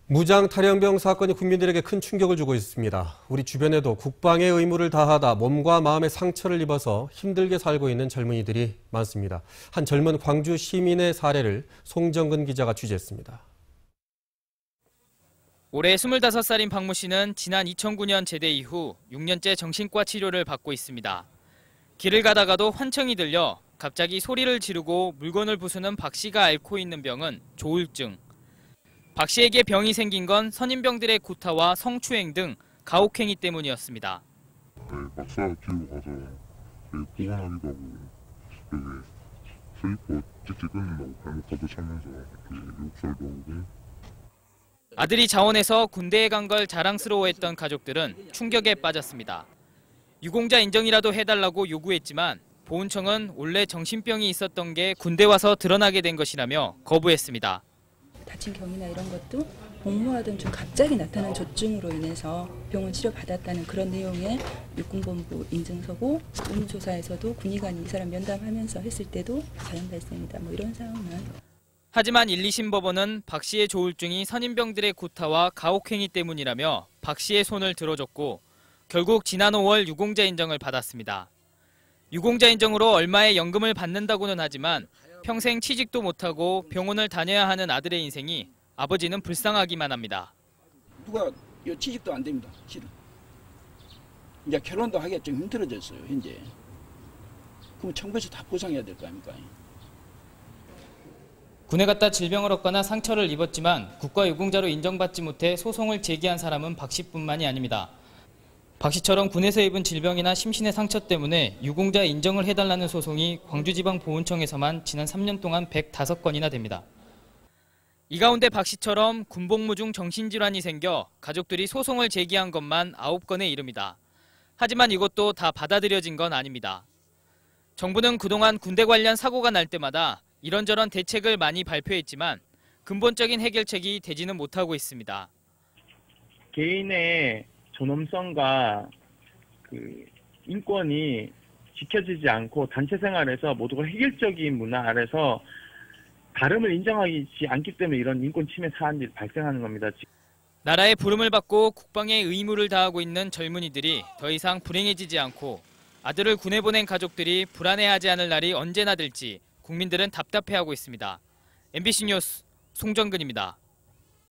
무장 탈영병 사건이 국민들에게 큰 충격을 주고 있습니다. 우리 주변에도 국방의 의무를 다하다 몸과 마음의 상처를 입어서 힘들게 살고 있는 젊은이들이 많습니다. 한 젊은 광주 시민의 사례를 송정근 기자가 취재했습니다. 올해 25살인 박모 씨는 지난 2009년 제대 이후 6년째 정신과 치료를 받고 있습니다. 길을 가다가도 환청이 들려 갑자기 소리를 지르고 물건을 부수는 박 씨가 앓고 있는 병은 조울증. 박 씨에게 병이 생긴 건 선임병들의 구타와 성추행 등 가혹행위 때문이었습니다. 박사 기고 가서 보관하기도 하고 슬리퍼 찌찌 끊는다고 발목 가도 차면서 욕설도 하고. 아들이 자원해서 군대에 간 걸 자랑스러워했던 가족들은 충격에 빠졌습니다. 유공자 인정이라도 해달라고 요구했지만 보훈청은 원래 정신병이 있었던 게 군대 와서 드러나게 된 것이라며 거부했습니다. 다친 경이나 이런 것도 복무하던 중 갑자기 나타난 조증으로 인해서 병원 치료받았다는 그런 내용의 육군본부 인증서고 의무조사에서도 군의관이 이 사람 면담하면서 했을 때도 자연 발생이다 이런 상황만. 하지만 1, 2심 법원은 박 씨의 조울증이 선임병들의 구타와 가혹행위 때문이라며 박 씨의 손을 들어줬고 결국 지난 5월 유공자 인정을 받았습니다. 유공자 인정으로 얼마의 연금을 받는다고는 하지만 평생 취직도 못하고 병원을 다녀야 하는 아들의 인생이 아버지는 불쌍하기만 합니다. 누가 취직도 안 됩니다. 실은. 이제 결혼도 하기가 좀 힘들어졌어요. 현재. 그럼 정부에서 다 보상해야 될 거 아닙니까? 군에 갔다 질병을 얻거나 상처를 입었지만 국가유공자로 인정받지 못해 소송을 제기한 사람은 박 씨뿐만이 아닙니다. 박 씨처럼 군에서 입은 질병이나 심신의 상처 때문에 유공자 인정을 해달라는 소송이 광주지방보훈청에서만 지난 3년 동안 105건이나 됩니다. 이 가운데 박 씨처럼 군복무 중 정신질환이 생겨 가족들이 소송을 제기한 것만 9건에 이릅니다. 하지만 이것도 다 받아들여진 건 아닙니다. 정부는 그동안 군대 관련 사고가 날 때마다 이런저런 대책을 많이 발표했지만 근본적인 해결책이 되지는 못하고 있습니다. 개인의 존엄성과 인권이 지켜지지 않고 단체 생활에서 모두가 획일적인 문화 아래서 다름을 인정하지 않기 때문에 이런 인권 침해 사안들이 발생하는 겁니다. 나라의 부름을 받고 국방의 의무를 다하고 있는 젊은이들이 더 이상 불행해지지 않고 아들을 군에 보낸 가족들이 불안해하지 않을 날이 언제나 될지 국민들은 답답해하고 있습니다. MBC 뉴스 송정근입니다.